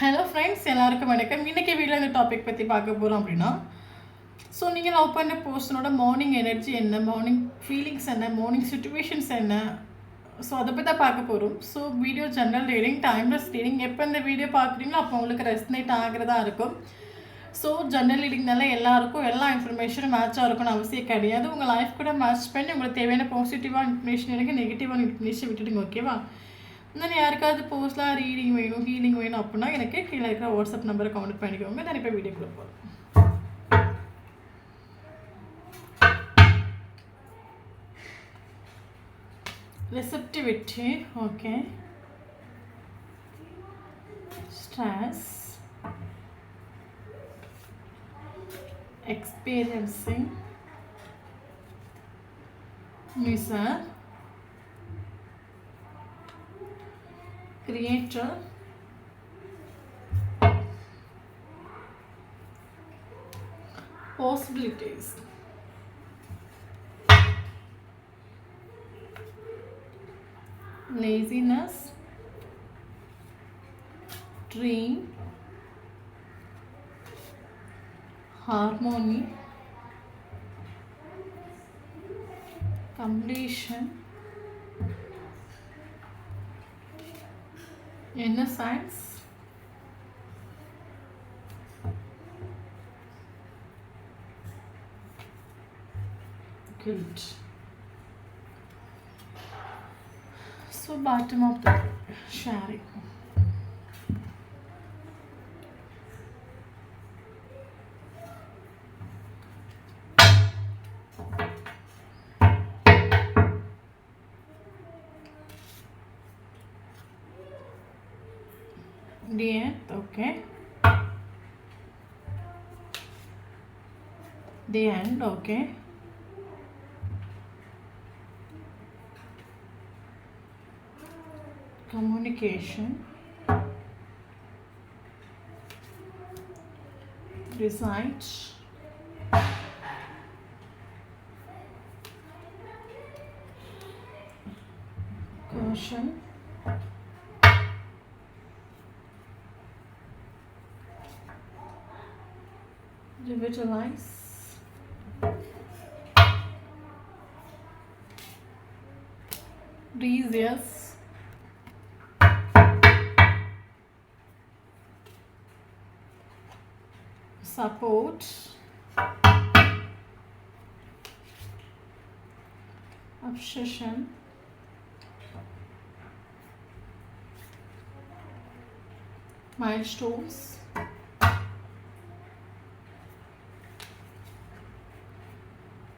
Hello friends, எல்லாருக்கும் வணக்கம். இன்றைக்கி வீடியோவில் இந்த டாபிக் பற்றி பார்க்க போகிறோம் அப்படின்னா, ஸோ நீங்கள் லவ் பண்ண பர்சனோட மார்னிங் எனர்ஜி என்ன, மார்னிங் ஃபீலிங்ஸ் என்ன, மார்னிங் சுச்சுவேஷன்ஸ் என்ன, ஸோ அதை பற்றி தான் பார்க்க போகிறோம். So video general reading, timeless reading. எப்போ இந்த வீடியோ பார்க்குறீங்களோ அப்போ உங்களுக்கு ரெஸ்னேட் ஆகிறதா இருக்கும். ஸோ ஜென்ரல் ரீடிங்னால எல்லாருக்கும் எல்லா இன்ஃபர்மேஷனும் மேட்சாக இருக்கும்னு அவசியம் கிடையாது. உங்கள் லைஃப் கூட மேட்ச் பண்ணி உங்களுக்கு தேவையான பாசிட்டிவான இன்ஃபர்மேஷன் எனக்கு, நெகட்டிவான இன்ஃபர்மேஷன் விட்டுடுங்க. ஓகேவா? நான் யாருக்காவது போஸ்ட்லாம் ரீடிங் வேணும், ஹீலிங் வேணும் அப்படின்னா எனக்கு கீழே இருக்கிற வாட்ஸ்அப் நம்பரை கமெண்ட் பண்ணிக்கோங்க. நான் இப்போ வீடியோக்குள்ளே போகிறேன். Receptivity, okay. Stress, experiencing misery, creator, possibilities, laziness, dream, harmony, completion, innocence, guilt. So bottom of the sharing. The end, okay. The end, okay. Communication, research, caution, revitalize, resist, support, obsession, milestones,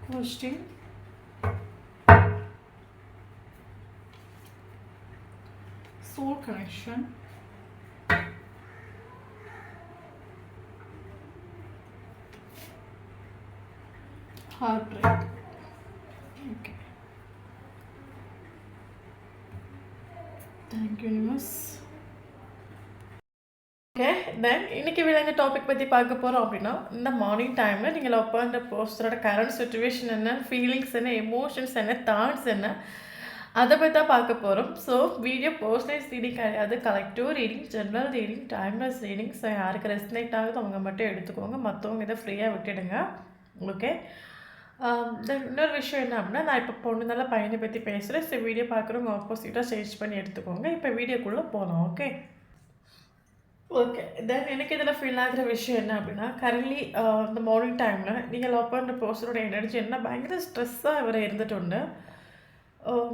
question, soul connection, heartbreak. Okay. Thank you, universe. Okay, then இன்றைக்கி இந்த topic பற்றி பார்க்க போகிறோம் அப்படின்னா, இந்த morning டைமில் நீங்கள் love பண்ணுற பர்சனோட கரண்ட் சுச்சுவேஷன் என்ன, ஃபீலிங்ஸ் என்ன, எமோஷன்ஸ் என்ன, தாட்ஸ் என்ன, அதை பற்றி தான் பார்க்க போகிறோம். ஸோ வீடியோ பர்சனலைஸ் ரீடிங் கிடையாது, collective reading, general reading, timeless reading. So யாருக்கு ரெஸ்னேட் ஆகுது அவங்க மட்டும் எடுத்துக்கோங்க, மற்றவங்க இதை ஃப்ரீயாக விட்டுடுங்க. ஓகே. இன்னொரு விஷயம் என்ன அப்படின்னா, நான் இப்போ பொண்ணுனால பையனை பற்றி பேசுகிறேன். ஸோ வீடியோ பார்க்குறவங்க ஆப்போசிட்டாக சேஞ்ச் பண்ணி எடுத்துக்கோங்க. இப்போ வீடியோக்குள்ளே போகலாம். ஓகே. ஓகே. தென் எனக்கு இதில் ஃபீல் ஆகிற விஷயம் என்ன அப்படின்னா, கரண்ட்லி இந்த மார்னிங் டைமில் நீங்கள் லவ் பண்ணுற பர்சனோட எனர்ஜி என்ன, பயங்கர ஸ்ட்ரெஸ்ஸாக இவர் இருந்துட்டு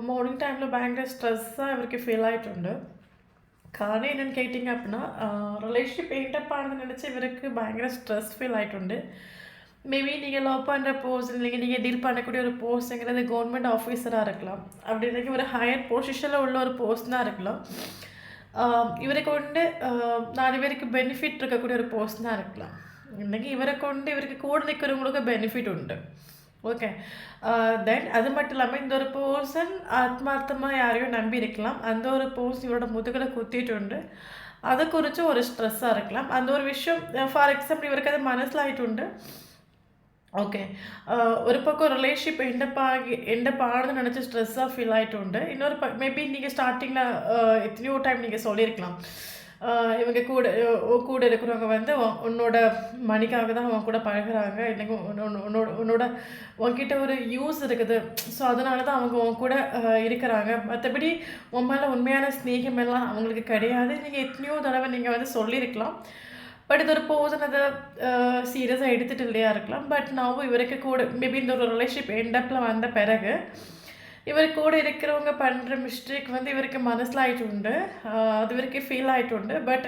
மார்னிங் டைமில் பயங்கர ஸ்ட்ரெஸ்ஸாக இவருக்கு ஃபீல் ஆகிட்டு. காரணம் என்னென்னு கேட்டிங்க அப்படின்னா, ரிலேஷன்ஷிப் என்டப் ஆனது நினச்சி இவருக்கு பயங்கர ஸ்ட்ரெஸ் ஃபீல் ஆகிட்டு. மேபி நீங்கள் லவ் பண்ணுற பர்சன் இல்லைங்க, நீங்கள் டீல் பண்ணக்கூடிய ஒரு போஸ்ட்டுங்கிறது கவர்மெண்ட் ஆஃபீஸராக இருக்கலாம், அப்படி இல்லைங்க ஒரு ஹையர் பொசிஷனில் உள்ள ஒரு போஸ்ட்னாக இருக்கலாம். இவரை கொண்டு 4 பேருக்கு பெனிஃபிட் இருக்கக்கூடிய ஒரு போஸ்ட்னாக இருக்கலாம். இன்றைக்கி இவரை கொண்டு இவருக்கு கூட நிற்கிறவங்களுக்கு பெனிஃபிட் உண்டு. ஓகே. தென் அது மட்டும் இல்லாமல் இந்த ஒரு பர்சன் ஆத்மார்த்தமாக யாரையும் நம்பி இருக்கலாம். அந்த ஒரு போஸ்ட் இவரோட முதுகில் குத்திட்டு அதை குறித்து ஒரு ஸ்ட்ரெஸ்ஸாக இருக்கலாம். அந்த ஒரு விஷயம் ஃபார் எக்ஸாம்பிள் இவருக்கு அது மனசில் ஆகிட்டு. ஓகே. ஒரு பக்கம் ரிலேஷன்ஷிப் எண்டப் ஆகுதுன்னு நினச்சி ஸ்ட்ரெஸ்ஸாக ஃபீல் ஆகிட்டு. இன்னொரு மேபி நீங்கள் ஸ்டார்டிங்கில் எத்தனையோ டைம் நீங்கள் சொல்லியிருக்கலாம், இவங்க கூட கூட இருக்கிறவங்க வந்து உன்னோட மணிக்காக தான் அவன் கூட பழகுறாங்க, இல்லைங்க உன்னோட உன்கிட்ட ஒரு யூஸ் இருக்குது. ஸோ அதனால தான் அவங்க உன் கூட இருக்கிறாங்க. மற்றபடி உன் மேலே உண்மையான ஸ்நேகம் எல்லாம் அவங்களுக்கு கிடையாது. நீங்கள் எத்தனையோ தடவை நீங்கள் வந்து சொல்லியிருக்கலாம். பட் இது ஒரு பர்சன் அதை சீரியஸாக எடுத்துகிட்டு இல்லையா இருக்கலாம். பட் நான் இவருக்கு கூட மேபி இந்த ஒரு ரிலேஷன்ஷிப் எண்டப்பில் வந்த பிறகு இவர் கூட இருக்கிறவங்க பண்ணுற மிஸ்டேக் வந்து இவருக்கு மனசில் ஆயிட்டுண்டு. அது இவருக்கு ஃபீல் ஆயிட்டுண்டு. பட்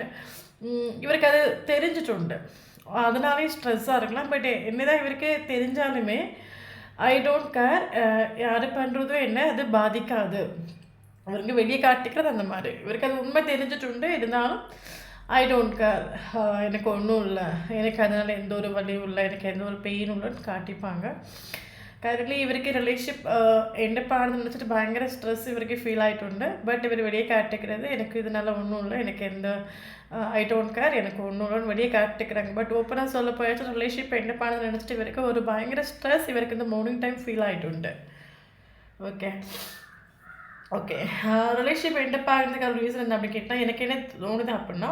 இவருக்கு அது தெரிஞ்சிட்டுண்டு. அதனாலே ஸ்ட்ரெஸ்ஸாக இருக்கலாம். பட் என்னதான் இவருக்கு தெரிஞ்சாலுமே ஐ டோன்ட் கேர். யார் பண்ணுறதும் என்ன அது பாதிக்காது. அவருக்கு வெளியே காட்டிக்கிறது அந்த மாதிரி. இவருக்கு அது உண்மை தெரிஞ்சிட்டுண்டு. இருந்தாலும் ஐ டோன்ட் கேர். எனக்கு ஒன்றும் இல்லை, எனக்கு அதனால் எந்த ஒரு வலியும் இல்லை, எனக்கு எந்த ஒரு பெயினும் இல்லைன்னு காட்டிப்பாங்க. കറൻറ്റ്ലി ഇവർക്ക് റിലേഷൻഷിപ്പ് എൻ്റെ പാടെന്ന് വെച്ചിട്ട് ഭയങ്കര സ്ട്രെസ് ഇവർക്ക് ഫീൽ ആയിട്ടുണ്ട്. பட் இவர் வெளியே காட்டிக்கிறது எனக்கு இதனால ஒன்றும் இல்லை, எனக்கு எந்த ஐ டோன்ட் கேர், எனக்கு ஒன்றும் இல்லைன்னு வெளியே காட்டிக்கிறாங்க. பட் ஓப்பனாக சொல்ல போயாச்சும் ரிலேஷன்ஷிப் എൻ്റെ പാടെന്ന് நினச்சிட்டு இவருக்கு ஒரு பயங்கர ஸ்ட்ரெஸ் இவருக்கு இந்த மார்னிங் டைம் ஃபீல் ஆகிട്ടുണ്ട്. ஓகே ஓகே ரிலேஷன்ஷிப் എൻ്റെ பாடுறதுக்கு ஒரு ரீசன் என்ன அப்படின்னு கேட்டால் எனக்கு என்ன தோணுது அப்படின்னா,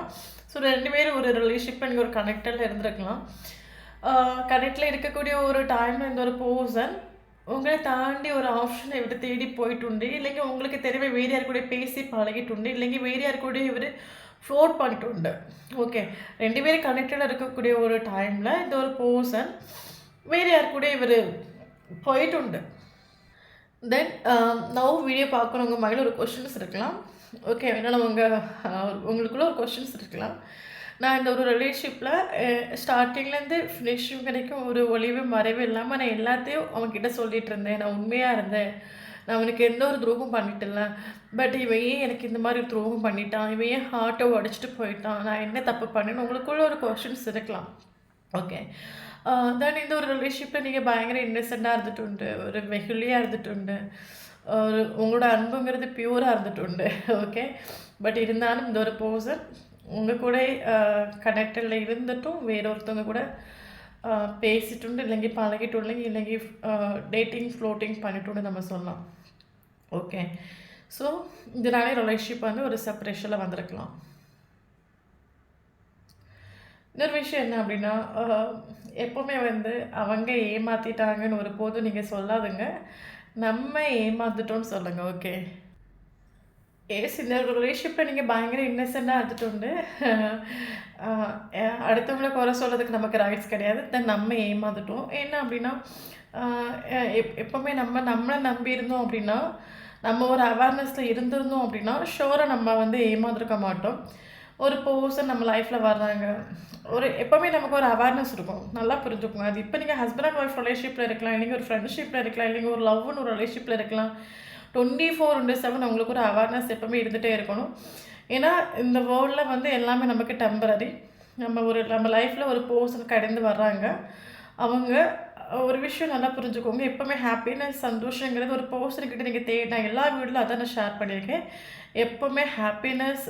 ஸோ 2 பேரும் ஒரு ரிலேஷன்ஷிப் நீங்கள் ஒரு கனெக்டில் இருந்திருக்கலாம். கனெக்டில் இருக்கக்கூடிய ஒரு டைமில் இந்த ஒரு பர்சன் உங்களை தாண்டி ஒரு ஆப்ஷனை இவர் தேடி போயிட்டுண்டு, இல்லைங்க உங்களுக்கு தெரியவே வேறு யார் கூட பேசி பழகிட்டுண்டு, இல்லைங்க வேறு யார் கூட இவர் ஃப்ளோட் பண்ணிட்டுண்டு. ஓகே 2 பேரும் கனெக்டடில் இருக்கக்கூடிய ஒரு டைமில் இந்த ஒரு பர்சன் வேறு யார் கூட இவர் போயிட்டுண்டு. தென் நவ் வீடியோ பார்க்குறவங்க மைண்டில் ஒரு கொஷின்ஸ் இருக்கலாம். ஓகே வேணாலும் உங்களுக்குள்ள ஒரு கொஷின்ஸ் இருக்கலாம். நான் இந்த ஒரு ரிலேஷன்ஷிப்பில் ஸ்டார்டிங்லேருந்து ஃபினிஷிங் வரைக்கும் ஒரு ஒளிவு மறைவு இல்லாமல் நான் எல்லாத்தையும் அவன்கிட்ட சொல்லிகிட்டு இருந்தேன். நான் உண்மையாக இருந்தேன், நான் அவனுக்கு எந்த ஒரு துரோகம் பண்ணிட்டல. பட் இவன் ஏன் எனக்கு இந்த மாதிரி துரோகம் பண்ணிட்டான், இவன் ஏன் ஹார்ட்டை உடச்சிட்டு போயிட்டான், நான் என்ன தப்பு பண்ணேன்னு உங்களுக்குள்ள ஒரு கொஷின்ஸ் இருக்கலாம். ஓகே தென் இந்த ஒரு ரிலேஷன்ஷிப்பில் நீங்கள் பயங்கர இன்னசென்ட்டாக இருந்துட்டு, ஒரு வெகுலியாக இருந்துட்டு, ஒரு உங்களோட அன்புங்கிறது பியூராக இருந்துட்டு. ஓகே பட் இருந்தாலும் இந்த ஒரு பர்சன் உங்கள் கூட கனெக்டில் இருந்துட்டும் வேறொருத்தவங்க கூட பேசிட்டு இல்லைங்க பழகிட்டு இல்லைங்க இல்லைங்க டேட்டிங் ஃப்ளோட்டிங் பண்ணிட்டு நம்ம சொல்லலாம். ஓகே ஸோ இதனாலே ரிலேஷன்ஷிப் வந்து ஒரு செப்பரேஷனில் வந்திருக்கலாம். இன்னொரு விஷயம் என்ன அப்படின்னா, எப்போவுமே வந்து அவங்க ஏமாற்றிட்டாங்கன்னு ஒரு போதும் நீங்கள் சொல்லாதுங்க, நம்ம ஏமாந்துட்டோன்னு சொல்லுங்கள். ஓகே இந்த ஒரு ரிலேஷன்ஷிப்பில் நீங்கள் பயங்கர இன்னசென்ட்டாக இருந்துட்டு அடுத்தவங்கள குறை சொல்கிறதுக்கு நமக்கு ரைட்ஸ் கிடையாது. தென் நம்ம ஏமாந்துட்டோம். என்ன அப்படின்னா எப்போவுமே நம்மளை நம்பியிருந்தோம் அப்படின்னா, நம்ம ஒரு அவேர்னஸில் இருந்திருந்தோம் அப்படின்னா ஷோரை நம்ம வந்து ஏமாந்துருக்க மாட்டோம். ஒரு பர்சன் நம்ம லைஃப்பில் வர்றாங்க, ஒரு எப்போவுமே நமக்கு ஒரு அவேர்னஸ் இருக்கும். நல்லா புரிஞ்சுக்கோங்க. அது இப்போ நீங்கள் ஹஸ்பண்ட் அண்ட் ஒய்ஃப் ரிலேஷன்ஷிப்பில் இருக்கலாம், இல்லைங்க ஒரு ஃப்ரெண்ட்ஷிப்பில் இருக்கலாம், இல்லைங்க ஒரு லவ்னு ஒரு ரிலேஷன்ஷிப்பில் இருக்கலாம். 24/7 அவங்களுக்கு ஒரு அவேர்னஸ் எப்போவுமே இருந்துகிட்டே இருக்கணும். ஏன்னா இந்த வேர்ல்டில் வந்து எல்லாமே நமக்கு டெம்பரரி. நம்ம லைஃப்பில் ஒரு பர்சன் கடந்து வர்றாங்க. அவங்க ஒரு விஷயம் நல்லா புரிஞ்சுக்கோங்க. எப்போவுமே ஹாப்பினஸ் சந்தோஷங்கிறது ஒரு பர்சன்கிட்ட நீங்கள் தேடினா எல்லா வீடியோவில் அதான் நான் ஷேர் பண்ணியிருக்கேன். எப்போவுமே ஹாப்பினஸ்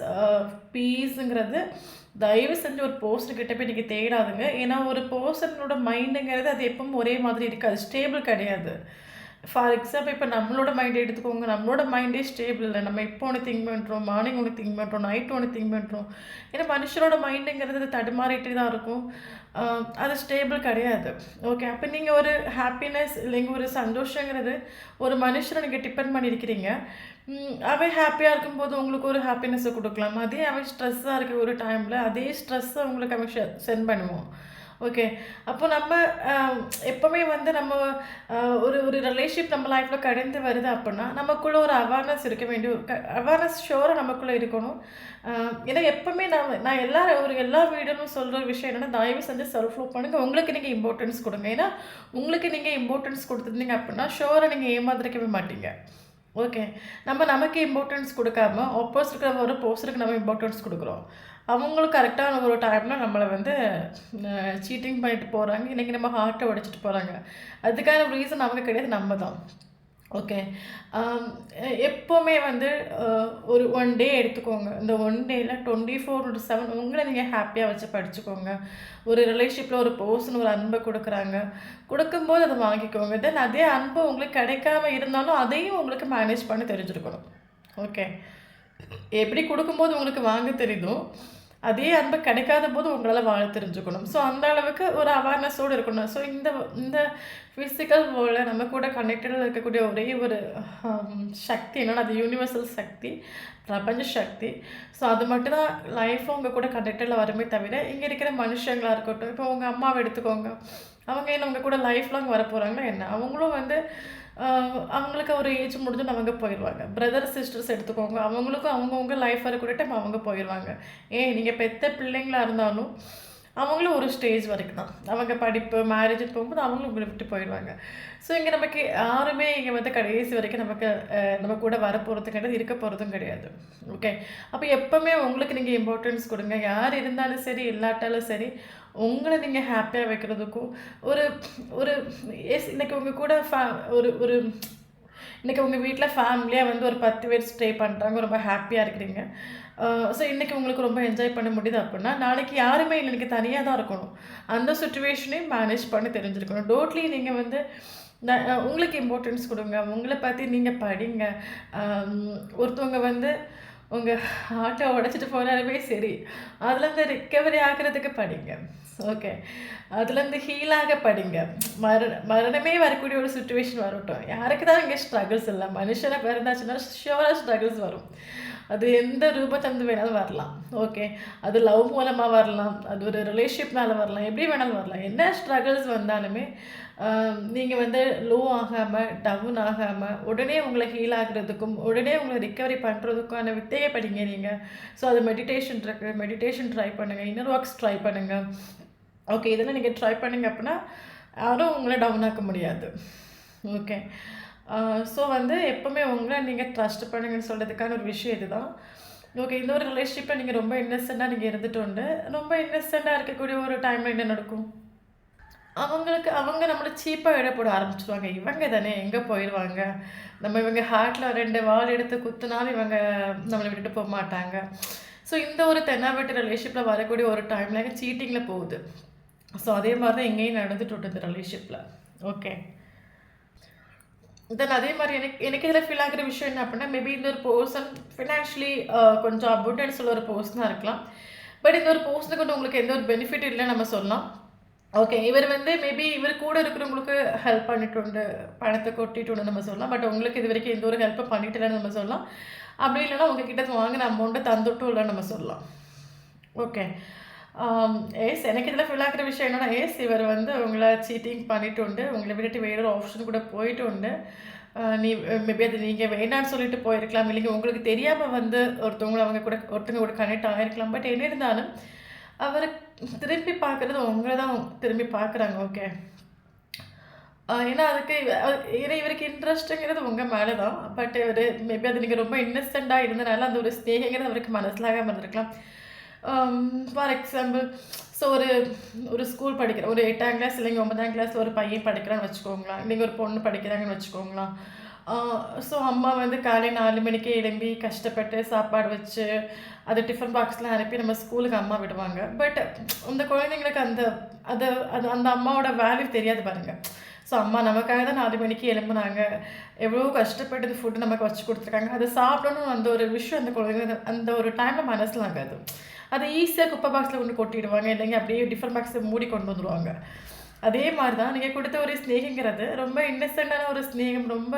பீஸுங்கிறது தயவு செஞ்சு ஒரு பர்சன்கிட்ட போய் நீங்கள் தேடாதுங்க. ஏன்னா ஒரு பர்சனோட மைண்டுங்கிறது அது எப்பவும் ஒரே மாதிரி இருக்காது, ஸ்டேபிள் கிடையாது. ஃபார் எக்ஸாம்பிள் இப்போ நம்மளோட மைண்டை எடுத்துக்கோங்க, நம்மளோட மைண்டே ஸ்டேபிள் இல்லை. நம்ம இப்போ ஒன்று திங்க் பண்ணுறோம், மார்னிங் ஒன்று திங்க் பண்ணுறோம், நைட் ஒன்று திங்க் பண்ணுறோம். ஏன்னா மனுஷனோட மைண்டுங்கிறது அது தடுமாறிட்டு தான் இருக்கும், அது ஸ்டேபிள் கிடையாது. ஓகே அப்போ நீங்கள் ஒரு ஹாப்பினஸ் இல்லைங்க ஒரு சந்தோஷங்கிறது ஒரு மனுஷனை நீங்கள் டிபெண்ட் பண்ணியிருக்கிறீங்க. அவன் ஹாப்பியாக இருக்கும்போது உங்களுக்கு ஒரு ஹாப்பினஸ்ஸை கொடுக்கலாம். அதே அவன் ஸ்ட்ரெஸ்ஸாக இருக்க ஒரு டைமில் அதே ஸ்ட்ரெஸ்ஸை உங்களுக்கு அவன் சென்ட் பண்ணுவோம். ஓகே அப்போ நம்ம எப்போவுமே வந்து நம்ம ஒரு ரிலேஷன்ஷிப் நம்ம லைஃப்பில் கடந்து வருது அப்படின்னா நமக்குள்ளே ஒரு அவேர்னஸ் இருக்க வேண்டிய ஒரு அவேர்னஸ் ஷோராக நமக்குள்ளே இருக்கணும். ஏன்னா எப்போவுமே நான் எல்லா வீடியோவும் சொல்கிற விஷயம் என்னென்னா, தயவு செஞ்சு செல்ஃப் லவ் பண்ணுங்கள். உங்களுக்கு நீங்கள் இம்பார்ட்டன்ஸ் கொடுங்க. ஏன்னா உங்களுக்கு நீங்கள் இம்பார்ட்டன்ஸ் கொடுத்துருந்தீங்க அப்படின்னா ஷோராக நீங்கள் ஏமாத்திருக்கவே மாட்டீங்க. ஓகே நமக்கு இம்பார்ட்டன்ஸ் கொடுக்காம ஆப்போசிட் ஒரு பர்சனுக்கு நம்ம இம்பார்ட்டன்ஸ் கொடுக்குறோம். அவங்களும் கரெக்டான ஒரு டைமில் நம்மளை வந்து சீட்டிங் பண்ணிட்டு போகிறாங்க, இன்றைக்கி நம்ம ஹார்ட்டை உடைச்சிட்டு போகிறாங்க. அதுக்கான ரீசன் அவங்க கிடையாது, நம்ம தான். ஓகே எப்போவுமே வந்து ஒரு 1 டே எடுத்துக்கோங்க. இந்த 1 டேயில் 24/7 உங்களை நீங்கள் ஹாப்பியாக வச்சு படிச்சுக்கோங்க. ஒரு ரிலேஷன்ஷிப்பில் ஒரு பர்சன் ஒரு அன்பை கொடுக்குறாங்க, கொடுக்கும்போது அதை வாங்கிக்கோங்க. தென் அதே அன்பு உங்களுக்கு கிடைக்காம இருந்தாலும் அதையும் உங்களுக்கு மேனேஜ் பண்ணி தெரிஞ்சுருக்கணும். ஓகே எப்படி கொடுக்கும்போது உங்களுக்கு வாங்க தெரியுதோ அதே அன்பு கிடைக்காத போது உங்களால் வாழ தெரிஞ்சுக்கணும். ஸோ அந்த அளவுக்கு ஒரு அவேர்னஸோடு இருக்கணும். ஸோ இந்த இந்த ஃபிசிக்கல் வேர்ல்டில் நம்ம கூட கனெக்டடாக இருக்கக்கூடிய ஒரே ஒரு சக்தி என்னென்னா அது யூனிவர்சல் சக்தி, பிரபஞ்ச சக்தி. ஸோ அது மட்டும்தான் லைஃப்பும் உங்கள் கூட கனெக்டடில் வருமே தவிர இங்கே இருக்கிற மனுஷங்களாக இருக்கட்டும். இப்போ உங்கள் அம்மாவை எடுத்துக்கோங்க, அவங்க என்ன உங்கள் கூட லைஃப் லாங் வர போகிறாங்களா என்ன? அவங்களும் வந்து அவங்களுக்கு ஒரு ஏஜ் முடிஞ்சு அவங்க போயிடுவாங்க. பிரதர் சிஸ்டர்ஸ் எடுத்துக்கோங்க, அவங்களுக்கும் அவங்கவுங்க லைஃப் வரக்கூடிய டைம் அவங்க போயிடுவாங்க. ஏன் நீங்கள் பெத்த பிள்ளைங்களா இருந்தாலும் அவங்களும் ஒரு ஸ்டேஜ் வரைக்கும் தான். அவங்க படிப்பு மேரேஜுன்னு போகும்போது அவங்களும் உங்களை விட்டு போயிடுவாங்க. ஸோ இங்கே நமக்கு யாருமே இங்கே வந்து கடைசி வரைக்கும் நமக்கு நம்ம கூட வர போகிறதும் கிடையாது, இருக்க போகிறதும் கிடையாது. ஓகே, அப்போ எப்போவுமே உங்களுக்கு நீங்கள் இம்பார்ட்டன்ஸ் கொடுங்க. யார் இருந்தாலும் சரி இல்லாட்டாலும் சரி, உங்களை நீங்கள் ஹாப்பியாக வைக்கிறதுக்கும் ஒரு ஒரு இன்றைக்கி உங்கள் கூட ஒரு ஒரு இன்றைக்கி உங்கள் வீட்டில் ஃபேமிலியாக வந்து ஒரு 10 பேர் ஸ்டே பண்ணுறாங்க, ரொம்ப ஹாப்பியாக இருக்கிறீங்க. ஸோ இன்றைக்கி உங்களுக்கு ரொம்ப என்ஜாய் பண்ண முடியுது அப்படின்னா, நாளைக்கு யாருமே இல்லை, இன்றைக்கி தனியாக தான் இருக்கணும். அந்த சுச்சுவேஷனையும் மேனேஜ் பண்ணி தெரிஞ்சிருக்கணும். டோட்லி நீங்கள் வந்து உங்களுக்கு இம்பார்ட்டன்ஸ் கொடுங்க. உங்களை பற்றி நீங்கள் படிங்க. ஒருத்தவங்க வந்து உங்கள் ஹார்ட்டை உடச்சிட்டு போனாலுமே சரி, அதுலேருந்து ரிக்கவரி ஆகிறதுக்கு படிங்க. ஓகே, அதுலேருந்து ஹீலாக படிங்க. மரணமே வரக்கூடிய ஒரு சுச்சுவேஷன் வரட்டும், யாருக்கு தான் இங்கே ஸ்ட்ரகிள்ஸ் இல்லை. மனுஷனை பிறந்தாச்சுன்னா ஷியோராக ஸ்ட்ரகிள்ஸ் வரும். அது எந்த ரூபத்தந்து வேணாலும் வரலாம். ஓகே, அது லவ் மூலமாக வரலாம், அது ஒரு ரிலேஷன்ஷிப்னால வரலாம், எப்படி வேணாலும் வரலாம். என்ன ஸ்ட்ரகிள்ஸ் வந்தாலுமே நீங்கள் வந்து லோ ஆகாமல் டவுன் ஆகாமல் உடனே உங்களை ஹீல் ஆகிறதுக்கும் உடனே உங்களை ரிக்கவரி பண்ணுறதுக்கான வித்தையை படிங்க நீங்கள். ஸோ அது மெடிடேஷன் இருக்குது, மெடிடேஷன் ட்ரை பண்ணுங்கள், இன்னர் ஒர்க்ஸ் ட்ரை பண்ணுங்கள். ஓகே, இதெல்லாம் நீங்கள் ட்ரை பண்ணிங்க அப்படின்னா யாரும் உங்களை டவுன் ஆக்க முடியாது. ஓகே, ஸோ வந்து எப்போவுமே உங்களை நீங்கள் ட்ரஸ்ட் பண்ணுங்கன்னு சொல்கிறதுக்கான ஒரு விஷயம் இதுதான். ஓகே, இந்த ஒரு ரிலேஷன்ஷிப்பில் நீங்கள் ரொம்ப இன்னசென்ட்டாக நீங்கள் இருந்துட்டு உண்டு. ரொம்ப இன்னசென்ட்டாக இருக்கக்கூடிய ஒரு டைமில் என்ன நடக்கும்? அவங்க நம்மளை சீப்பாக இட போட ஆரம்பிச்சிடுவாங்க. இவங்க தானே எங்கே போயிடுவாங்க, நம்ம இவங்க ஹார்ட்டில் 2 வால் எடுத்து குத்துனாலும் இவங்க நம்மளை விட்டுட்டு போக மாட்டாங்க. ஸோ இந்த ஒரு தென்னாவட்டு ரிலேஷன்ஷிப்பில் வரக்கூடிய ஒரு டைமில் சீட்டிங்கில் போகுது. ஸோ அதே மாதிரி தான் எங்கேயும் நடந்துட்டு விட்டு இந்த ரிலேஷன்ஷிப்பில். ஓகே, தென் அதே மாதிரி எனக்கு இதில் ஃபீல் ஆகிற விஷயம் என்ன அப்படின்னா, மேபி இந்த ஒரு பர்சன் ஃபினான்ஷியலி கொஞ்சம் அபுண்டன்ஸ் உள்ள ஒரு பர்சனாக இருக்கலாம். பட் இந்த ஒரு பர்சனுக்கு வந்து உங்களுக்கு எந்த ஒரு பெனிஃபிட் இல்லைன்னு நம்ம சொல்லலாம். ஓகே, இவர் வந்து மேபி இவர் கூட இருக்கிறவங்களுக்கு ஹெல்ப் பண்ணிட்டு உண்டு, பணத்தை கொட்டிட்டு உண்டு நம்ம சொல்லலாம். பட் உங்களுக்கு இது வரைக்கும் எந்த ஒரு ஹெல்ப்பும் பண்ணிட்டு இல்லைன்னு நம்ம சொல்லலாம். அப்படி இல்லைன்னா உங்ககிட்ட வாங்கின அமௌண்ட்டை தந்துட்டும் இல்லைன்னு நம்ம சொல்லலாம். ஓகே, ஏஸ் எனக்கு இதில் ஃபீல் ஆகிற விஷயம் என்னென்னா, ஏஸ் இவர் வந்து உங்களை சீட்டிங் பண்ணிட்டு உண்டு, உங்களை விட்டுட்டு வேற ஒரு ஆப்ஷன் கூட போயிட்டு உண்டு. மேபி அது நீங்கள் வேண்டான்னு சொல்லிட்டு போயிருக்கலாம், இல்லைங்க உங்களுக்கு தெரியாமல் வந்து ஒருத்தவங்க கூட கனெக்ட் ஆகிருக்கலாம். பட் என்ன இருந்தாலும் அவர் திரும்பி பார்க்குறது உங்களை தான் திரும்பி பார்க்குறாங்க. ஓகே, ஏன்னா அதுக்கு ஏன்னா இவருக்கு இன்ட்ரெஸ்ட்டுங்கிறது உங்கள் மேலே தான். பட் இவர் மேபி அது நீங்கள் ரொம்ப இன்னசென்ட்டாக இருந்தனால அந்த ஒரு ஸ்நேகங்கிறது அவருக்கு மனசிலாகாமல் இருந்திருக்கலாம். ஃபார் எக்ஸாம்பிள், ஸோ ஒரு ஸ்கூல் படிக்கிற ஒரு 8ஆம் கிளாஸ் இல்லைங்க 9ஆம் கிளாஸ் ஒரு பையன் படிக்கிறான்னு வச்சுக்கோங்களேன், நீங்கள் ஒரு பொண்ணு படிக்கிறாங்கன்னு வச்சுக்கோங்களேன். ஸோ அம்மா வந்து காலை 4 மணிக்கு எழும்பி கஷ்டப்பட்டு சாப்பாடு வச்சு அது டிஃபன் பாக்ஸில் அனுப்பி நம்ம ஸ்கூலுக்கு அம்மா விடுவாங்க. பட் அந்த குழந்தைங்களுக்கு அந்த அம்மாவோட வேல்யூ தெரியாது பாருங்கள். ஸோ அம்மா நமக்காக தான் 4 மணிக்கு எழும்புனாங்க, எவ்வளோ கஷ்டப்பட்டு ஃபுட்டு நமக்கு வச்சு கொடுத்துருக்காங்க, அதை சாப்பிடணும் அந்த ஒரு விஷயம் அந்த குழந்தைங்க அந்த ஒரு டைமில் மனசில் ஆகாது. அதை ஈஸியாக குப்பை பாக்ஸில் கொண்டு கொட்டிடுவாங்க, இல்லைங்க அப்படியே டிஃபன் பாக்ஸை மூடி கொண்டு வந்துடுவாங்க. அதே மாதிரி தான் நீங்கள் கொடுத்த ஒரு ஸ்நேகங்கிறது ரொம்ப இன்னசென்ட்டான ஒரு ஸ்நேகம், ரொம்ப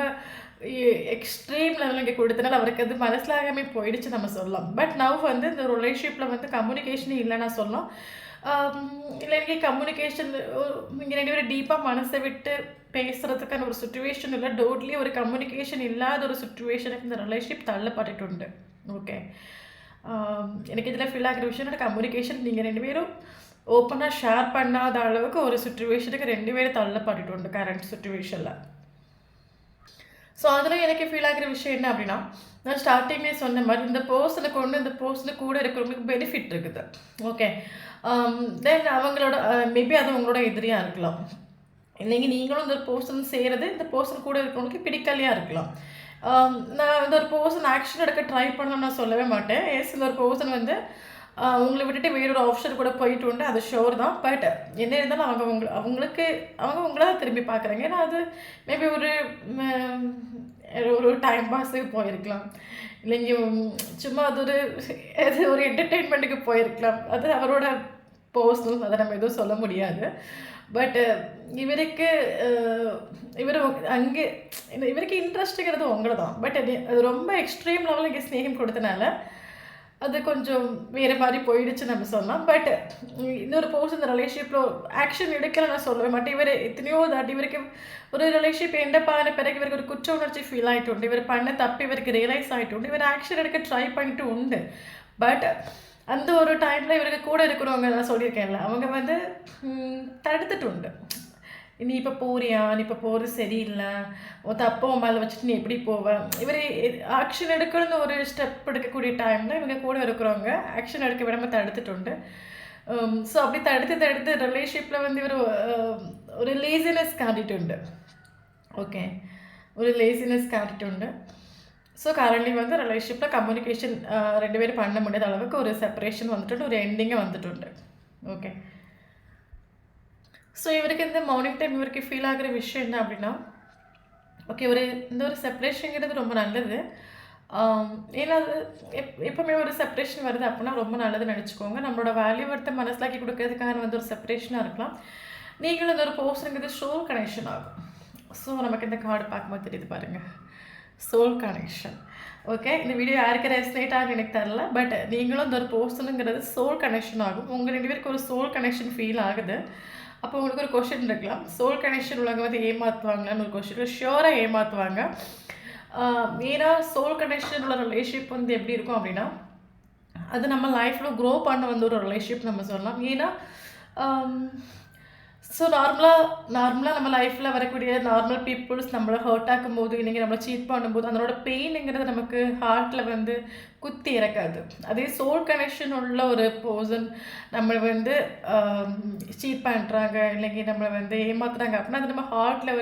எக்ஸ்ட்ரீம் லெவலில் இங்கே கொடுத்தனால அவருக்கு அது மனசிலாகவே போயிடுச்சு நம்ம சொல்லலாம். பட் நவ் வந்து இந்த ரிலேஷன்ஷிப்பில் வந்து கம்யூனிகேஷனே இல்லைன்னா சொல்லலாம். இல்லை எனக்கு கம்யூனிகேஷன் நீங்கள் 2 பேரும் டீப்பாக மனசை விட்டு பேசுகிறதுக்கான ஒரு சுச்சுவேஷன் இல்லை. டோட்லி ஒரு கம்யூனிகேஷன் இல்லாத ஒரு சுச்சுவேஷனுக்கு இந்த ரிலேஷன்ஷிப் தள்ளப்பட்டுட்டு உண்டு. ஓகே, எனக்கு இதில் ஃபீல் ஆகிற விஷயம் கம்யூனிகேஷன் நீங்கள் 2 பேரும் ஓப்பனாக ஷேர் பண்ணாத அளவுக்கு ஒரு சுச்சுவேஷனுக்கு 2 பேரும் தள்ளப்பட்டுட்டு உண்டு கரண்ட் சுச்சுவேஷனில். ஸோ அதில் எனக்கு ஃபீல் ஆகிற விஷயம் என்ன அப்படின்னா, நான் ஸ்டார்டிங்லேயே சொன்ன மாதிரி இந்த பர்சனுக்கு கூட இருக்கிறவங்களுக்கு பெனிஃபிட் இருக்குது. ஓகே, தென் அவங்களோட மேபி அது உங்களோட எதிரியாக இருக்கலாம், இல்லைங்க நீங்களும் இந்த பர்சன் செய்கிறது இந்த பர்சன் கூட இருக்கிறவங்களுக்கு பிடிக்கலையாக இருக்கலாம். நான் இந்த ஒரு பர்சன் ஆக்ஷன் எடுக்க ட்ரை பண்ணணும்னு நான் சொல்லவே மாட்டேன். ஏஸ் இந்த ஒரு பர்சன் வந்து உங்களை விட்டுட்டு வேறொரு ஆப்ஷன் கூட போயிட்டு உண்டு, அது ஷோர் தான். பட் என்ன இருந்தாலும் அவங்க உங்களை தான் திரும்பி பார்க்குறாங்க. ஏன்னா அது மேபி ஒரு ஒரு டைம் பாஸுக்கு போயிருக்கலாம். இல்லைங்க சும்மா அது ஒரு என்டர்டெயின்மெண்ட்டுக்கு போயிருக்கலாம். அது அவரோட பர்சனல், அதை நம்ம எதுவும் சொல்ல முடியாது. பட் இவருக்கு இவர் அங்கே இவருக்கு இன்ட்ரெஸ்ட்டுங்கிறது உங்கள தான். பட் அது ரொம்ப எக்ஸ்ட்ரீம் லெவலில் இங்கே ஸ்நேகம் கொடுத்தனால அது கொஞ்சம் வேறு மாதிரி போயிடுச்சு நம்ம சொல்லலாம். பட் இன்னொரு பர்சன் இந்த ரிலேஷன்ஷிப்பில் ஆக்ஷன் எடுக்கல நான் சொல்லவே மாட்டேன். இவர் எத்தனையோ தாட்டி இவருக்கு ஒரு ரிலேஷன்ஷிப் எண்டப் ஆன பிறகு இவருக்கு ஒரு குற்ற உணர்ச்சி ஃபீல் ஆகிட்டு உண்டு. இவர் பண்ண தப்பு இவருக்கு ரியலைஸ் ஆகிட்டு உண்டு. இவர் ஆக்ஷன் எடுக்க ட்ரை பண்ணிட்டு உண்டு. பட் அந்த ஒரு டைமில் இவருக்கு கூட இருக்கிறவங்க நான் சொல்லியிருக்கேன்ல, அவங்க வந்து தடுத்துட்டு உண்டு. நீ இப்போ போறியா, நீ இப்போ போகிறது சரியில்லை, உன் தப்பை உன் மேலே வச்சுட்டு நீ எப்படி போவ. இவர் ஆக்ஷன் எடுக்கணும்னு ஒரு ஸ்டெப் எடுக்கக்கூடிய டைமில் இவங்க கூட இருக்கிறவங்க ஆக்ஷன் எடுக்க விடாமல் தடுத்துட்டு உண்டு. ஸோ அப்படி தடுத்து ரிலேஷன்ஷிப்பில் வந்து இவர் ஒரு லேசினஸ் காட்டிட்டு ஓகே, ஒரு லேசினஸ் காட்டிட்டு ஸோ கரண்ட்லி வந்து ரிலேஷன்ஷிப்பில் கம்யூனிகேஷன் 2 பேரும் பண்ண முடியாத அளவுக்கு ஒரு செப்பரேஷன் வந்துட்டு ஒரு எண்டிங்கே வந்துட்டு ஓகே. ஸோ இவருக்கு இந்த மார்னிங் டைம் இவருக்கு ஃபீல் ஆகிற விஷயம் என்ன அப்படின்னா, ஓகே இந்த ஒரு செப்பரேஷனுங்கிறது ரொம்ப நல்லது. ஏன்னா அது எப்போவுமே ஒரு செப்பரேஷன் வருது அப்படின்னா ரொம்ப நல்லதுன்னு நினச்சிக்கோங்க. நம்மளோட வேல்யூ ஒருத்த மனசிலாக்கி கொடுக்கறதுக்கான வந்து ஒரு செப்பரேஷனாக இருக்கலாம். நீங்களும் இந்த ஒரு பர்சனுங்கிறது சோல் கனெக்ஷன் ஆகும். ஸோ நமக்கு இந்த கார்டு பார்க்கும்போது தெரியுது பாருங்கள், சோல் கனெக்ஷன். ஓகே, இந்த வீடியோ யாருக்கு ரெஸ்னேட் ஆகும் எனக்கு தெரில. பட் நீங்களும் இந்த ஒரு பர்சனுங்கிறது சோல் கனெக்ஷன் ஆகும். உங்கள் 2 பேருக்கு ஒரு சோல் கனெக்ஷன் ஃபீல் ஆகுது. அப்போ உங்களுக்கு ஒரு கொஷின் இருக்கலாம், சோல் கனெக்ஷன் உள்ளவங்க வந்து ஏமாற்றுவாங்களான்னு ஒரு கொஷின். ஷியோராக ஏமாற்றுவாங்க. ஏன்னா சோல் கனெக்ஷன் உள்ள ரிலேஷன்ஷிப் வந்து எப்படி இருக்கும் அப்படின்னா, அது நம்ம லைஃப்பில் க்ரோ பண்ண வந்து ஒரு ரிலேஷன்ஷிப் நம்ம சொல்லலாம். ஏன்னா ஸோ நார்மலாக நம்ம லைஃப்பில் வரக்கூடிய நார்மல் பீப்புள்ஸ் நம்மளை ஹர்ட் ஆக்கும்போது, இல்லைங்க நம்மளை சீட் பண்ணும்போது, அதனோட பெயினுங்கிறது நமக்கு ஹார்ட்டில் வந்து குத்தி இறக்காது. அதே சோல் கனெக்ஷன் உள்ள ஒரு பர்சன் நம்மளை வந்து சீட் பண்ணுறாங்க, இல்லைங்க நம்மளை வந்து ஏமாத்துறாங்க அப்படின்னா அது நம்ம ஹார்ட்டில்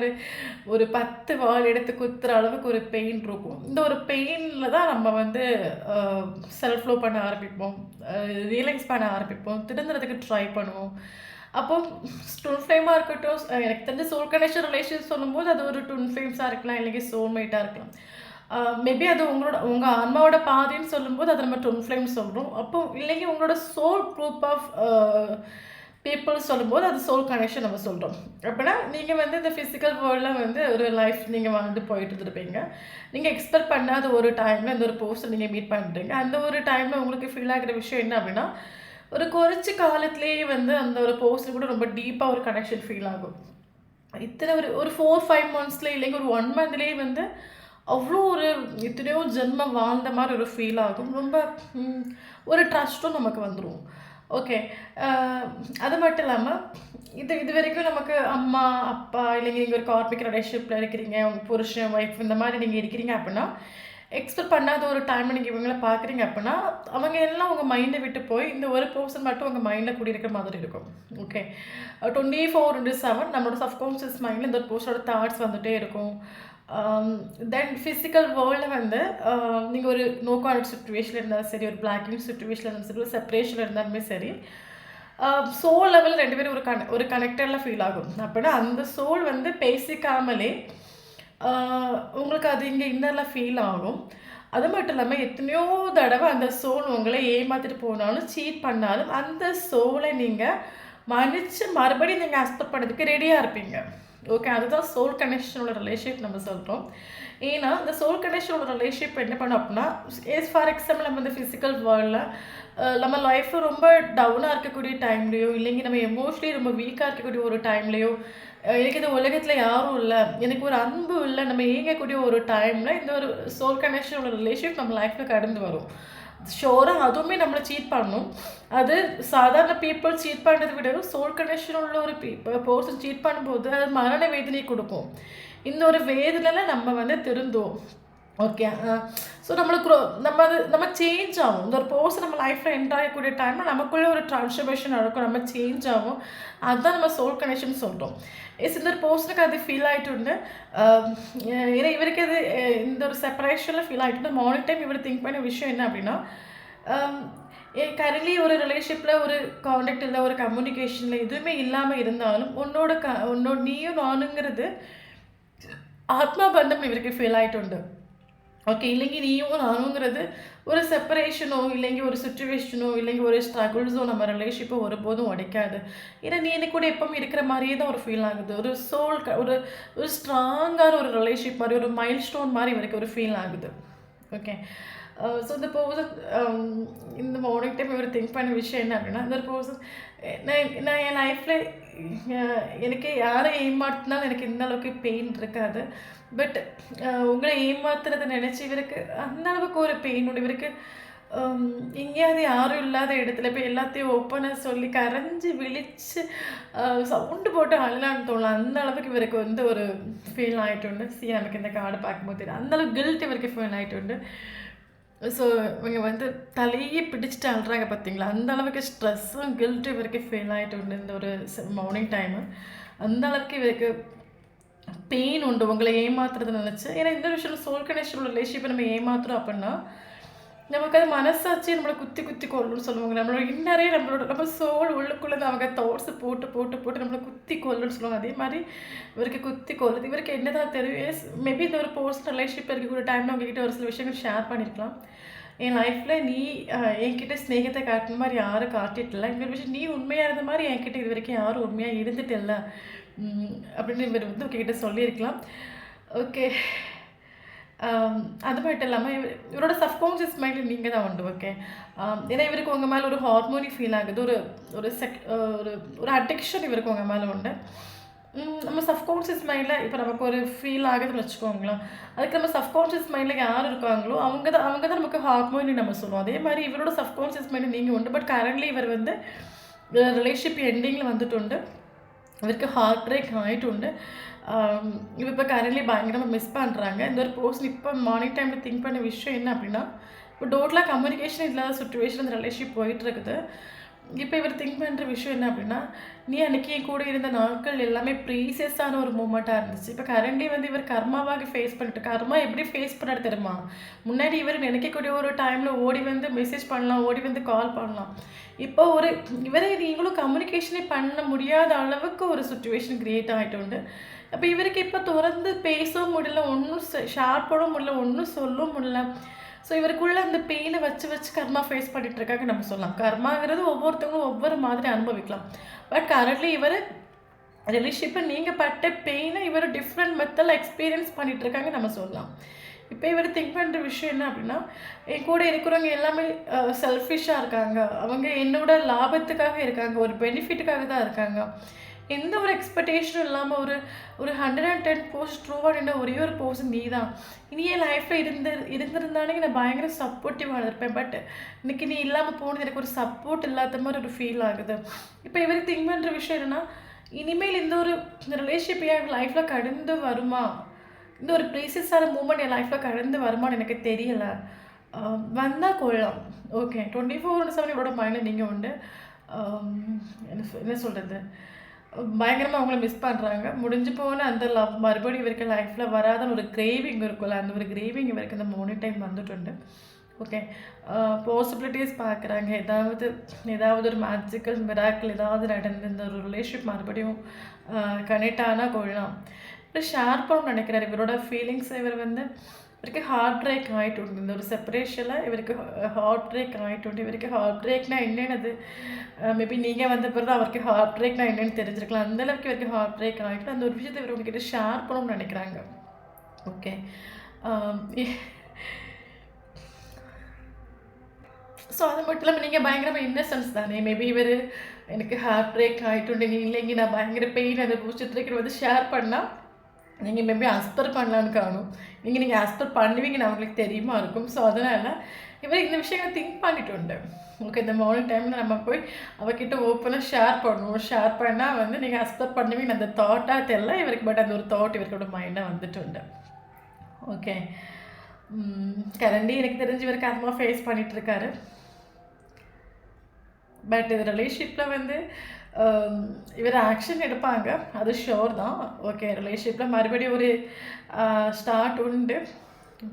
ஒரு 10 வால் எடுத்து குத்துற அளவுக்கு ஒரு பெயின் இருக்கும். இந்த ஒரு பெயினில் தான் நம்ம வந்து செல்ஃப் லவ் பண்ண ஆரம்பிப்போம், ரியலைஸ் பண்ண ஆரம்பிப்போம், திருந்துறதுக்கு ட்ரை பண்ணுவோம். அப்போ ட்வின் ஃப்ளேமாக இருக்கட்டும், எனக்கு தெரிஞ்ச சோல் கனெக்ஷன் ரிலேஷன் சொல்லும்போது அது ஒரு ட்வின் ஃப்ளேம்ஸாக இருக்கலாம், இல்லைங்க சோல்மேட்டாக இருக்கலாம். மேபி அது உங்கள் ஆன்மாவோட பாதின்னு சொல்லும்போது அதை நம்ம ட்வின் ஃப்ளேம் சொல்கிறோம். அப்போ இல்லைங்க உங்களோட சோல் குரூப் ஆஃப் பீப்புள் சொல்லும்போது அது சோல் கனெக்ஷன் நம்ம சொல்கிறோம். அப்படின்னா நீங்கள் வந்து இந்த ஃபிசிக்கல் வேர்ல்டில் வந்து ஒரு லைஃப் நீங்கள் வாழ்ந்து போயிட்டு இருப்பீங்க. நீங்கள் எக்ஸ்பெக்ட் பண்ணாத ஒரு டைமில் இந்த ஒரு பர்சன் நீங்கள் மீட் பண்ணுறீங்க. அந்த ஒரு டைமில் உங்களுக்கு ஃபீல் ஆகிற விஷயம் என்ன அப்படின்னா, ஒரு குறைச்சி காலத்துலேயே வந்து அந்த ஒரு பர்சன் கூட ரொம்ப டீப்பாக ஒரு கனெக்ஷன் ஃபீல் ஆகும். இத்தனை ஒரு 4-5 மந்த்ஸ்லேயே இல்லைங்க ஒரு 1 மந்த்லேயே வந்து அவ்வளோ எத்தனையோ ஜென்மம் வாழ்ந்த மாதிரி ஒரு ஃபீல் ஆகும். ரொம்ப ஒரு ட்ரஸ்ட்டும் நமக்கு வந்துடும். ஓகே, அது மட்டும் இல்லாமல் இது வரைக்கும் நமக்கு அம்மா அப்பா இல்லைங்க நீங்கள் ஒரு கார்மிக் ரிலேஷன்ஷிப்பில் இருக்கிறீங்க, உங்கள் புருஷன் ஒய்ஃப் இந்த மாதிரி நீங்கள் இருக்கிறீங்க அப்படின்னா, எக்ஸ்பெக்ட் பண்ணாத ஒரு டைம் நீங்கள் இவங்களை பார்க்குறீங்க அப்படின்னா அவங்க எல்லாம் உங்கள் மைண்டை விட்டு போய் இந்த ஒரு பர்சன் மட்டும் உங்கள் மைண்டில் குடியிருக்கிற மாதிரி இருக்கும். ஓகே, 24/7 நம்மளோட சப்கான்ஷியஸ் மைண்டில் இந்த ஒரு பர்சனோட தாட்ஸ் வந்துகிட்டே இருக்கும். தென் ஃபிசிக்கல் வேர்ல்டில் வந்து நீங்கள் ஒரு நோ கான்டக்ட் சுச்சுவேஷனில் இருந்தாலும் சரி, ஒரு பிளாக்கிங் சுச்சுவேஷனில் இருந்தாலும் சரி, ஒரு செப்பரேஷனில் இருந்தாலுமே சரி, சோல் லெவல் 2 பேரும் ஒரு கனெக்டரில் ஃபீல் ஆகும். அப்படின்னா அந்த சோல் வந்து பேசிக்காமலே உங்களுக்கு அது இங்கே இன்னரில் ஃபீல் ஆகும். அது மட்டும் இல்லாமல் எத்தனையோ தடவை அந்த சோல் உங்களை ஏமாற்றிட்டு போனாலும் சீட் பண்ணாலும் அந்த சோலை நீங்கள் மன்னிச்சு மறுபடியும் நீங்கள் அக்செப்ட் பண்ணுறதுக்கு ரெடியாக இருப்பீங்க. ஓகே, அதுதான் சோல் கனெக்ஷனோட ரிலேஷன்ஷிப் நம்ம சொல்கிறோம். ஏன்னா இந்த சோல் கனெக்ஷனோட ரிலேஷன்ஷிப் என்ன பண்ணோம் அப்படின்னா, ஃபார் எக்ஸாம்பிள் நம்ம இந்த ஃபிசிக்கல் வேர்ல்டில் நம்ம லைஃப்பில் ரொம்ப டவுனாக இருக்கக்கூடிய டைம்லேயோ, இல்லைங்க நம்ம எமோஷ்னலி ரொம்ப வீக்காக இருக்கக்கூடிய ஒரு டைம்லேயோ, எனக்கு இந்த உலகத்தில் யாரும் இல்லை, எனக்கு ஒரு அன்பு இல்லை, நம்ம ஏங்கக்கூடிய ஒரு டைமில் இந்த ஒரு சோல் கனெக்ஷனோட ரிலேஷன்ஷிப் நம்ம லைஃப்பில் கடந்து வரும். ஷோராக அதுவுமே நம்மளை சீட் பண்ணணும். அது சாதாரண பீப்புள் சீட் பண்ணுறதை விட சோல் கனெக்ஷன் உள்ள ஒரு பர்சன் சீட் பண்ணும்போது அது மரண வேதனையை கொடுக்கும். இந்த ஒரு வேதனையில் நம்ம வந்து திருந்துவோம். ஓகே, ஸோ நம்மளுக்கு நம்ம சேஞ்ச் ஆகும். இந்த ஒரு பர்சன் நம்ம லைஃப்பில் என்டர் ஆகக்கூடிய டைமில் நமக்குள்ளே ஒரு ட்ரான்ஸ்ஃபர்மேஷன் நடக்கும், நம்ம சேஞ்ச் ஆகும். அதுதான் நம்ம சோல் கனெக்ஷன் சொல்கிறோம். இந்த ஒரு பர்சனுக்கு அது ஃபீல் ஆகிட்டு ஏன்னா இவருக்கு அது இந்த ஒரு செப்பரேஷனில் ஃபீல் ஆகிட்டு மார்னிங் டைம் இவர் திங்க் பண்ண விஷயம் என்ன அப்படின்னா, கரண்ட்லி ஒரு ரிலேஷன்ஷிப்பில் ஒரு கான்டாக்ட் இல்லை, ஒரு கம்யூனிகேஷனில் எதுவுமே இல்லாமல் இருந்தாலும் உன்னோட நீயும் நானுங்கிறது ஆத்மா பந்தம் இவருக்கு ஃபீல் ஆயிട്ടുണ്ട്. ஓகே. இல்லைங்க நீயும் நானுங்கிறது ஒரு செப்பரேஷனோ, இல்லைங்க ஒரு சிச்சுவேஷனோ, இல்லைங்க ஒரு ஸ்ட்ரகிள்ஸோ நம்ம ரிலேஷன்ஷிப்பை ஒருபோதும் உடைக்காது. ஏன்னா, நீ எனக்கு கூட எப்பவும் இருக்கிற மாரியே தான் ஒரு ஃபீல் ஆகுது. ஒரு சோல் ஒரு ஒரு ஸ்ட்ராங்கான ஒரு ரிலேஷன்ஷிப் மாரி, ஒரு மைல்ஸ்டோன் மாரி இவருக்கு ஒரு ஃபீல் ஆகுது. ஓகே. ஸோ இந்த பர்சன் இந்த மார்னிங் டைம் இவர் திங்க் பண்ண விஷயம் என்ன அப்படின்னா, இந்த ஒரு பர்சன் நான் என் லைஃப்பில் எனக்கு யாரை ஏமாற்றினாலும் எனக்கு இந்த அளவுக்கு பெயின் இருக்காது. பட் உங்களை ஏமாத்துறத நினச்சி இவருக்கு அந்த அளவுக்கு ஒரு பெயின் உண்டு. இவருக்கு எங்கேயாவது யாரும் இல்லாத இடத்துல போய் எல்லாத்தையும் ஓப்பனாக சொல்லி கரைஞ்சி விழிச்சு சவுண்டு போட்டு அழலான்னு தோணலாம். அந்த அளவுக்கு இவருக்கு வந்து ஒரு ஃபீல் ஆகிட்டுண்டு. நமக்கு இந்த கார்டை பார்க்கும்போது தெரியும். அந்தளவுக்கு கில்ட் இவருக்கு ஃபீல் ஆகிட்டுண்டு. ஸோ இவங்க வந்து தலையே பிடிச்சிட்டு அழுறாங்க பார்த்தீங்களா? அந்த அளவுக்கு ஸ்ட்ரெஸ்ஸும் கில்ட்டும் இவருக்கு ஃபீல் ஆகிட்டுண்டு இந்த ஒரு மார்னிங் டைமு. அந்த அளவுக்கு இவருக்கு பெயின் உண்டு உங்களை ஏமாத்துறதுன்னு நினச்சி. ஏன்னா இந்த விஷயம் சோல் கனெக்ஷன் ரிலேஷன்ஷிப்பை நம்ம ஏமாத்துறோம் அப்படின்னா நமக்கு அது மனசாட்சி நம்மளை குத்தி குத்தி கொல்லுன்னு சொல்லுவாங்க. நம்மளோட இன்னரே நம்ம சோல் உள்ளுக்குள்ளே அவங்க தாட்ஸ் போட்டு போட்டு போட்டு நம்மளை குத்தி கொல்லுன்னு சொல்லுவாங்க. அதே மாதிரி இவருக்கு குத்தி கொல்லுது. இவருக்கு என்னதான் தெரியும், மேபி இந்த ஒரு பர்சனல் ரிலேஷன்ஷிப் இருக்கக்கூடிய டைமில் உங்ககிட்ட ஒரு சில விஷயங்கள் ஷேர் பண்ணியிருக்கலாம். என் லைஃப்பில் நீ என்கிட்ட ஸ்நேகத்தை காட்டுன மாதிரி யாரும் காட்டிட்டில்ல. இன்னொரு விஷயம், நீ உண்மையாக இருந்த மாதிரி என்கிட்ட இது வரைக்கும் யாரும் உண்மையாக இருந்துட்டு இல்லை அப்படின்னு இவர் வந்து உங்ககிட்ட சொல்லியிருக்கலாம். ஓகே. அது மட்டும் இல்லாமல் இவரோட சப்கான்ஷியஸ் மைண்டில் நீங்கள் தான் உண்டு. ஓகே. ஏன்னா இவருக்கு உங்கள் மேலே ஒரு ஹார்மோனி ஃபீல் ஆகுது. ஒரு ஒரு ஒரு ஒரு அடிக்ஷன் இவருக்கு உங்கள் மேலே உண்டு. நம்ம சப்கான்ஷியஸ் மைண்டில் இப்போ நமக்கு ஒரு ஃபீல் ஆகுதுன்னு வச்சுக்கோங்களேன். அதுக்கு நம்ம சப்கான்ஷியஸ் மைண்டில் யார் இருக்காங்களோ அவங்க தான் நமக்கு ஹார்மோனி நம்ம சொல்லுவோம். அதே மாதிரி இவரோட சப்கான்ஷியஸ் மைண்டில் நீங்கள் உண்டு. பட் கரண்ட்லி இவர் வந்து ரிலேஷன்ஷிப் எண்டிங்கில் வந்துட்டு உண்டு. இவருக்கு ஹார்ட் பிரேக் ஆகிட்டு இவ இப்போ கரண்ட்லி பயங்கரமாக மிஸ் பண்ணுறாங்க. இந்த ஒரு பர்சன் இப்போ மார்னிங் டைமில் திங்க் பண்ண விஷயம் என்ன அப்படின்னா, இப்போ டோட்டலாக கம்யூனிகேஷன் இல்லாத சுச்சுவேஷன் இந்த ரிலேஷன்ஷிப் போயிட்டுருக்குது. இப்போ இவர் திங்க் பண்ணுற விஷயம் என்ன அப்படின்னா, நீ அன்றைக்கி என் கூட இருந்த நாட்கள் எல்லாமே ப்ரீசியஸான ஒரு மூமெண்ட்டாக இருந்துச்சு. இப்போ கரண்ட்லி வந்து இவர் கர்மாவாக ஃபேஸ் பண்ணிட்டு கர்மா எப்படி ஃபேஸ் பண்ணாரு தெரியுமா? முன்னாடி இவர் நினைக்கக்கூடிய ஒரு டைமில் ஓடி வந்து மெசேஜ் பண்ணலாம், ஓடி வந்து கால் பண்ணலாம். இப்போ ஒரு இவரை நீங்களும் கம்யூனிகேஷனே பண்ண முடியாத அளவுக்கு ஒரு சுச்சுவேஷன் க்ரியேட் ஆகிட்டு. அப்போ இவருக்கு இப்போ தொடர்ந்து பேசவும் முடியல, ஒன்றும் ஷேர் பண்ணவும் முடியல, ஒன்றும் சொல்லவும் முடியல. ஸோ இவருக்குள்ளே அந்த பெயினை வச்சு வச்சு கர்மா ஃபேஸ் பண்ணிகிட்ருக்காங்க நம்ம சொல்லலாம். கர்மாங்கிறது ஒவ்வொருத்தவங்களும் ஒவ்வொரு மாதிரி அனுபவிக்கலாம். பட் கரண்ட்லி இவர் ரிலேஷன்ஷிப்பை நீங்கள் பட்ட பெயினை இவர் டிஃப்ரெண்ட் மெத்தடில் எக்ஸ்பீரியன்ஸ் பண்ணிகிட்ருக்காங்க நம்ம சொல்லலாம். இப்போ இவர் திங்க் பண்ணுற விஷயம் என்ன அப்படின்னா, என் கூட இருக்கிறவங்க எல்லாமே செல்ஃபிஷாக இருக்காங்க. அவங்க என்னோட லாபத்துக்காக இருக்காங்க, ஒரு பெனிஃபிட்டுக்காக தான் இருக்காங்க. எந்த ஒரு எக்ஸ்பெக்டேஷனும் இல்லாமல் ஒரு 110% ட்ரூவாக நின்ற ஒரே ஒரு பர்சன் நீ தான். இனி என் லைஃப்பில் இருந்திருந்தானே நான் பயங்கர சப்போர்ட்டிவாக இருப்பேன். பட் இன்னைக்கு நீ இல்லாமல் போனது எனக்கு ஒரு சப்போர்ட் இல்லாத மாதிரி ஒரு ஃபீல் ஆகுது. இப்போ இவருக்கு திங்க் பண்ணுற விஷயம் என்னென்னா, இனிமேல் இந்த ஒரு ரிலேஷன்ஷிப் என் லைஃப்பில் கடந்து வருமா, இந்த ஒரு ப்ரீசியஸான மூமெண்ட் என் லைஃப்பில் கடந்து வருமானு எனக்கு தெரியலை. வந்தால் கொள்ளலாம். ஓகே. 24/7 இவரோட மைண்டில் நீங்கள் உண்டு. என்ன சொல்கிறது, பயங்கரமாக அவங்கள மிஸ் பண்ணுறாங்க. முடிஞ்சு போன அந்த லவ் மறுபடியும் இவருக்கு லைஃப்பில் வராதன்னு ஒரு கிரேவிங் இருக்குல்ல, அந்த ஒரு கிரேவிங் இவருக்கு இந்த மார்னிங் டைம் வந்துட்டு. ஓகே. பாசிபிலிட்டிஸ் பார்க்குறாங்க. ஏதாவது ஒரு மேஜிக்கல் மிராக்கிள் ஏதாவது நடந்து இந்த ஒரு ரிலேஷன்ஷிப் மறுபடியும் கனெக்ட் ஆனால் கொள்ளலாம். இப்போ ஷேர் பண்ணணும்னு நினைக்கிறார் இவரோட ஃபீலிங்ஸ். இவர் வந்து இவருக்கு ஹார்ட் பிரேக் ஆகிட்டு இந்த ஒரு செப்பரேஷனில் இவருக்கு ஹார்ட் பிரேக் ஆகிட்டு. இவருக்கு ஹார்ட் பிரேக்னா என்னென்னது மேபி நீங்கள் வந்த பிறகு தான் அவருக்கு ஹார்ட் பிரேக்னா என்னென்னு தெரிஞ்சிருக்கலாம். அந்தளவுக்கு இவருக்கு ஹார்ட் பிரேக் ஆகிட்டு அந்த ஒரு விஷயத்தை இவர் உங்ககிட்ட ஷேர் பண்ணணும்னு நினைக்கிறாங்க. ஓகே. ஸோ அது மட்டும் இல்லாமல் நீங்கள் பயங்கரமாக இன்னசென்ஸ் தானே. மேபி இவர் எனக்கு ஹார்ட் பிரேக் ஆகிட்டு நீ இல்லைங்க நான் பயங்கர பெயின் அதை பூச்சித்திரைக்கு வந்து ஷேர் பண்ணால் நீங்கள் மேபி அஸ்பர் பண்ணலான்னு காணும். நீங்கள் அஸ்பர் பண்ணுவீங்கன்னு அவங்களுக்கு தெரியுமா இருக்கும். ஸோ அதனால் இவர் இந்த விஷயங்களை திங்க் பண்ணிட்டு. ஓகே. இந்த மார்னிங் டைமில் நம்ம போய் அவகிட்ட ஓப்பனாக ஷேர் பண்ணுவோம். ஷேர் பண்ணால் வந்து நீங்கள் அஸ்பர் பண்ணுவீங்க அந்த தாட்டாக தெரியல இவருக்கு. பட் அந்த ஒரு தாட் இவருக்கோட மைண்டாக வந்துட்டு. ஓகே. கரண்டி எனக்கு தெரிஞ்சு இவர் கர்மா ஃபேஸ் பண்ணிகிட்ருக்காரு. பட் இது ரிலேஷன்ஷிப்பில் வந்து இவர் ஆக்ஷன் எடுப்பாங்க, அது ஷோர் தான். ஓகே. ரிலேஷன்ஷிப்பில் மறுபடியும் ஒரு ஸ்டார்ட் உண்டு.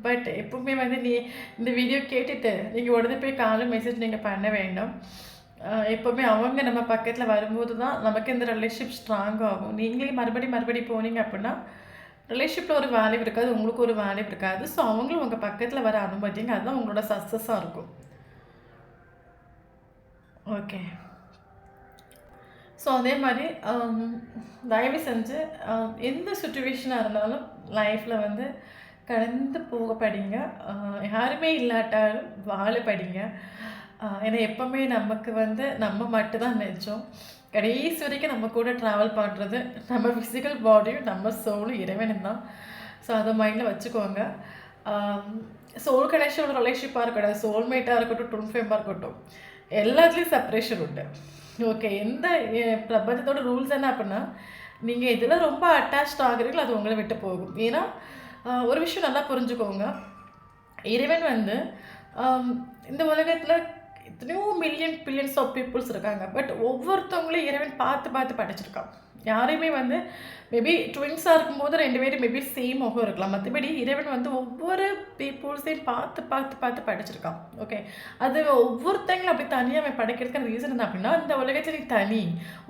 பட் எப்பவுமே வந்து நீ இந்த வீடியோ கேட்டுட்டு நீங்கள் உடனே போய் காலும் மெசேஜ் நீங்கள் பண்ண வேண்டாம். எப்போவுமே அவங்க நம்ம பக்கத்தில் வரும்போது தான் நமக்கு இந்த ரிலேஷன்ஷிப் ஸ்ட்ராங் ஆகும். நீங்களே மறுபடியும் போனீங்க அப்படின்னா ரிலேஷன்ஷிப்பில் ஒரு வேல்யூ இருக்காது, உங்களுக்கு ஒரு வேல்யூ இருக்காது. ஸோ அவங்களும் உங்கள் பக்கத்தில் வர அனுமதிங்க. அதுதான் உங்களோட சக்ஸஸாக இருக்கும். ஓகே. ஸோ அதே மாதிரி தயவு செஞ்சு எந்த சுச்சுவேஷனாக இருந்தாலும் லைஃப்பில் வந்து கடந்து போக படிங்க. யாருமே இல்லாட்டாலும் வாழ படிங்க. ஏன்னா எப்போவுமே நமக்கு வந்து நம்ம மட்டும்தான் நினச்சோம். கடைசி வரைக்கும் நம்ம கூட ட்ராவல் பண்ணுறது நம்ம ஃபிசிக்கல் பாடியும் நம்ம சோலும் இறைவனும் தான். ஸோ அதை மைண்டில் வச்சுக்கோங்க. சோல் கனெக்ஷனோட ரிலேஷன்ஷிப்பாக இருக்கட்டும், சோல்மேட்டாக இருக்கட்டும், ட்வின் ஃப்ளேமாக இருக்கட்டும், எல்லாத்துலேயும் செப்பரேஷன் உண்டு. ஓகே. எந்த பிரபஞ்சத்தோட ரூல்ஸ் என்ன அப்படின்னா, நீங்கள் இதில் ரொம்ப அட்டாச்ட் ஆகுறீங்களோ அது உங்களை விட்டு போகும். ஏன்னா ஒரு விஷயம் நல்லா புரிஞ்சுக்கோங்க. இறைவன் வந்து இந்த உலகத்தில் எத்தனையோ மில்லியன் பில்லியன்ஸ் ஆஃப் பீப்புள்ஸ் இருக்காங்க. பட் ஒவ்வொருத்தவங்களையும் இறைவன் பார்த்து பார்த்து படைச்சிருக்கான். யாரையுமே வந்து மேபி ட்வின்ஸாக இருக்கும்போது 2 பேரும் மேபி சேம் முகம் இருக்கலாம். மற்றபடி இறைவன் வந்து ஒவ்வொரு பீப்புள்ஸையும் பார்த்து பார்த்து பார்த்து படைச்சிருக்கான். ஓகே. அது ஒவ்வொருத்தங்களும் அப்படி தனியாக அவன் படைக்கிறதுக்கு ரீசன் என்ன அப்படின்னா, இந்த உலகத்தில் நீ தனி,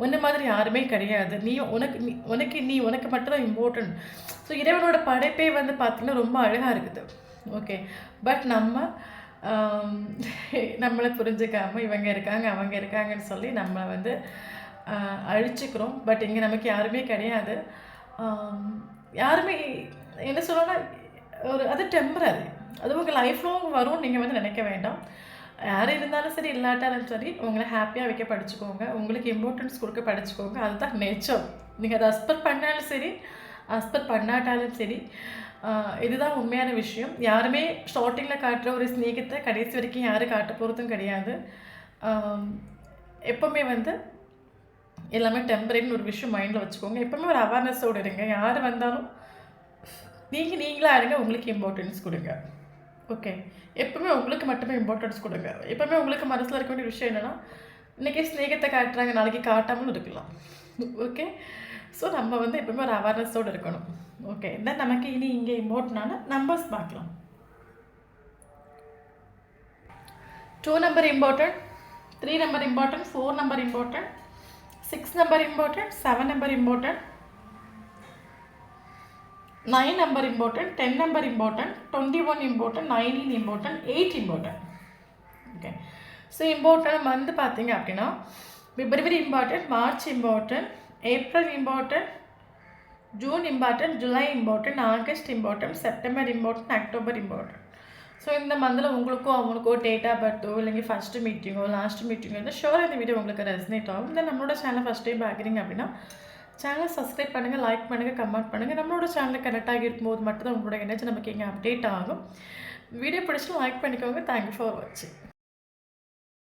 ஒன்று மாதிரி யாருமே கிடையாது, நீ உனக்கு மட்டும்தான் இம்பார்ட்டன்ட். ஸோ இறைவனோட படைப்பே வந்து பார்த்திங்கன்னா ரொம்ப அழகாக இருக்குது. ஓகே. பட் நம்மளை புரிஞ்சுக்காமல் இவங்க இருக்காங்க அவங்க இருக்காங்கன்னு சொல்லி நம்ம வந்து அழிச்சுக்கிறோம். பட் இங்கே நமக்கு யாருமே கிடையாது. யாருமே என்ன சொல்லணும்னா அது டெம்பரரி. அது உங்கள் லைஃப் லாங் வரும்னு நீங்கள் வந்து நினைக்க வேண்டாம். யார் இருந்தாலும் சரி இல்லாட்டாலும் சரி உங்களை ஹாப்பியாக வைக்க படிச்சுக்கோங்க. உங்களுக்கு இம்பார்ட்டன்ஸ் கொடுக்க படிச்சுக்கோங்க. அதுதான் நேச்சர். நீங்கள் அதை அஸ்பெக்ட் பண்ணாலும் சரி அஸ்பெக்ட் பண்ணாட்டாலும் சரி, இதுதான் உண்மையான விஷயம். யாருமே ஸ்டார்டிங்கில் காட்டுற ஒரு ஸ்நேகத்தை கடைசி வரைக்கும் யாரும் காட்ட போகிறதும் கிடையாது. எப்போவுமே வந்து எல்லாமே டெம்பரரின்னு ஒரு விஷயம் மைண்டில் வச்சுக்கோங்க. எப்போவுமே ஒரு அவேர்னஸோடு இருங்க. யார் வந்தாலும் நீங்களாக இருங்க. உங்களுக்கு இம்பார்ட்டன்ஸ் கொடுங்க. ஓகே. எப்போவுமே உங்களுக்கு மட்டுமே இம்பார்ட்டன்ஸ் கொடுங்க. எப்போவுமே உங்களுக்கு மனசில் இருக்க வேண்டிய விஷயம் என்னென்னா, இன்றைக்கி ஸ்நேகத்தை காட்டுறாங்க, நாளைக்கு காட்டாமல் இருக்கலாம். ஓகே. ஸோ நம்ம வந்து எப்போவுமே ஒரு அவேர்னஸோடு இருக்கணும். ஓகே. தென் நமக்கு இனி இங்கே இம்பார்ட்டண்டான நம்பர்ஸ் பார்க்கலாம். 2 number important, 3 number important, 4 number important, 6 number important, 7 number important, 9 number important, 10 number important, 21 important, 19 important, 8 important. Okay. So important வந்து பார்த்தீங்க அப்படின்னா, February important, March important, April important, June important, July important, August important, September important, October important. So இந்த மந்தில் உங்களுக்கோ அவங்களுக்கோ date of பர்த்தோ இல்லைங்க first மீட்டிங்கோ last மீட்டிங்கோ இருந்தால் ஷோராக இந்த video உங்களுக்கு ரெசனேட் ஆகும். தென் நம்மளோட சேனல் ஃபஸ்ட் டைம் பார்க்குறீங்க அப்படின்னா சேனலை சப்ஸ்கிரைப் பண்ணுங்கள், லைக் பண்ணுங்கள், கமெண்ட் பண்ணுங்கள். நம்மளோட சேனலில் கனெக்ட் ஆகியிருக்கும்போது மட்டும்தான் உங்களோட எனர்ஜி நமக்கு இங்கே அப்டேட் ஆகும். வீடியோ பிடிச்சி லைக் பண்ணிக்கோங்க. தேங்க்யூ ஃபார் வாட்சிங்.